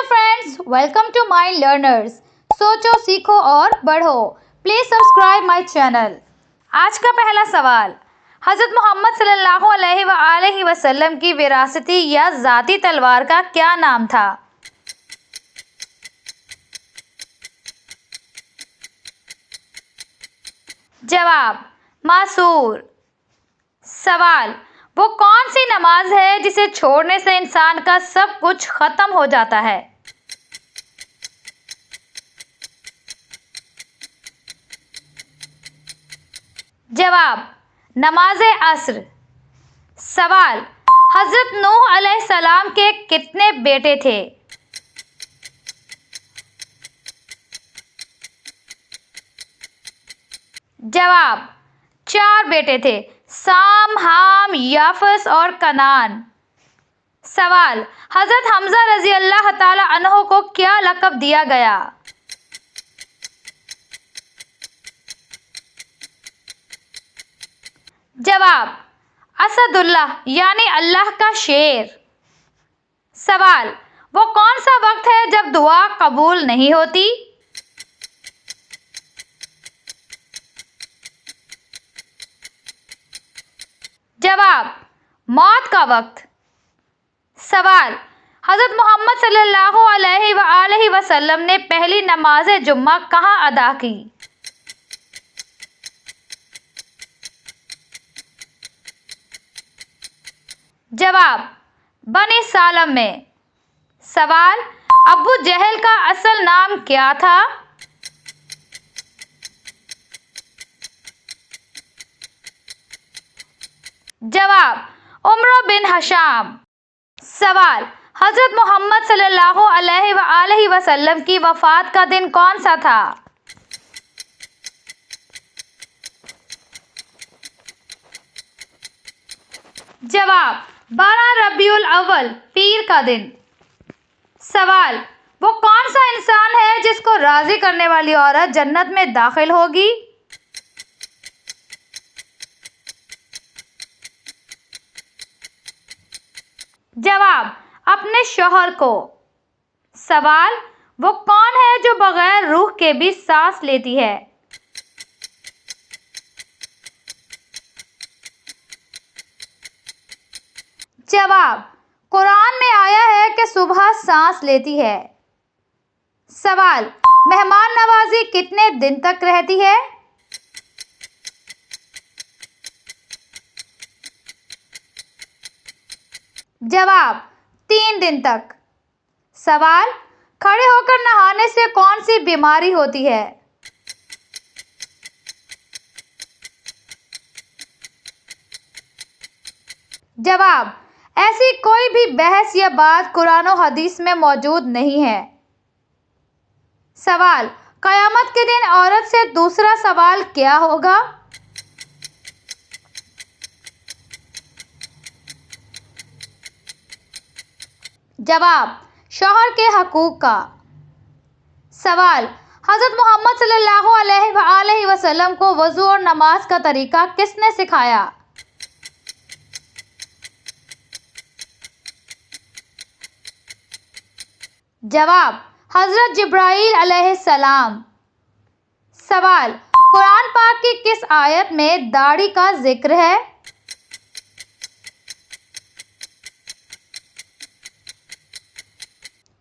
Hello friends, welcome to my learners. सोचो, सीखो और बढ़ो। Please subscribe my channel. आज का पहला सवाल, हज़रत मोहम्मद सल्लल्लाहु अलैहि वसल्लम की विरासती या ज़ाती तलवार का क्या नाम था? जवाब, मासूर। सवाल, वो कौन सी नमाज है जिसे छोड़ने से इंसान का सब कुछ खत्म हो जाता है? जवाब, नमाज़े अस्र। सवाल, हज़रत नूह अलैहिस्सलाम के कितने बेटे थे? जवाब, 4 बेटे थे, साम, हाम, याफस और कनान। सवाल, हज़रत हमज़ा रज़ी अल्लाह ताला अन्हो को क्या लक़ब दिया गया? जवाब, असदुल्लाह यानी अल्लाह का शेर। सवाल, वो कौन सा वक्त है जब दुआ कबूल नहीं होती? जवाब, मौत का वक्त। सवाल, हज़रत मोहम्मद सल्लल्लाहु अलैहि वसल्लम ने पहली नमाज जुम्मा कहाँ अदा की? जवाब, बनी सालम में। सवाल, अबू जहल का असल नाम क्या था? जवाब, उमर बिन हशाम। सवाल, हज़रत मोहम्मद सल्लल्लाहु अलैहि वसल्लम की वफ़ात का दिन कौन सा था? जवाब, 12 रबीउल अव्वल, पीर का दिन। सवाल, वो कौन सा इंसान है जिसको राज़ी करने वाली औरत जन्नत में दाखिल होगी? जवाब, अपने शौहर को। सवाल, वो कौन है जो बगैर रूह के भी सांस लेती है? जवाब, कुरान में आया है कि सुबह सांस लेती है। सवाल, मेहमान नवाजी कितने दिन तक रहती है? जवाब, 3 दिन तक। सवाल, खड़े होकर नहाने से कौन सी बीमारी होती है? जवाब, ऐसी कोई भी बहस या बात कुरान और हदीस में मौजूद नहीं है। सवाल, कयामत के दिन औरत से दूसरा सवाल क्या होगा? जवाब, शौहर के हकूक का। सवाल, हज़रत मोहम्मद सल्लल्लाहु अलैहि वसल्लम को वज़ू और नमाज का तरीका किसने सिखाया? जवाब, हज़रत जिब्राईल अलैहिस्सलाम। सवाल, कुरान पाक की किस आयत में दाढ़ी का जिक्र है?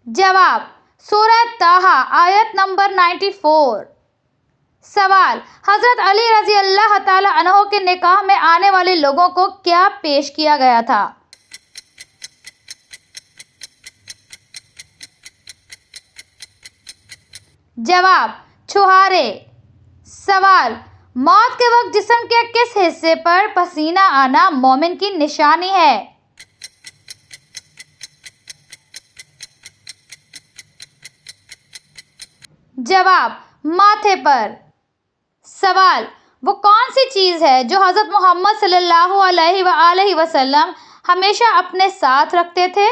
जवाब, सूरह ताहा आयत नंबर 94। सवाल, हज़रत अली रज़ी अल्लाह ताला अन्हो के निकाह में आने वाले लोगों को क्या पेश किया गया था? जवाब, छुहारे। सवाल, मौत के वक्त जिस्म के किस हिस्से पर पसीना आना मोमिन की निशानी है? जवाब, माथे पर। सवाल, वो कौन सी चीज़ है जो हज़रत मोहम्मद सल्लल्लाहु अलैहि वसल्लम हमेशा अपने साथ रखते थे?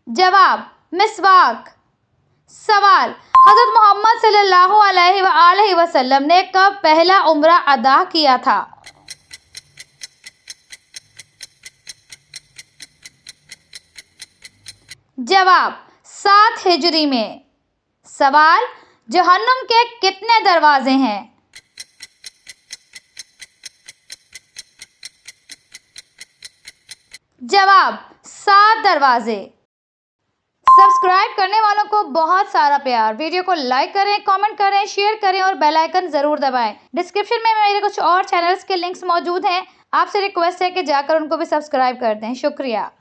जवाब, मिसवाक। सवाल, हज़रत मोहम्मद सल्लल्लाहु अलैहि वसल्लम ने कब पहला उम्रा अदा किया था? जवाब 7 हिजरी में। सवाल, जहन्नुम के कितने दरवाजे हैं? जवाब 7 दरवाजे। सब्सक्राइब करने वालों को बहुत सारा प्यार। वीडियो को लाइक करें, कमेंट करें, शेयर करें और बेल आइकन जरूर दबाएं। डिस्क्रिप्शन में मेरे कुछ और चैनल्स के लिंक्स मौजूद हैं। आपसे रिक्वेस्ट है कि जाकर उनको भी सब्सक्राइब कर दें। शुक्रिया।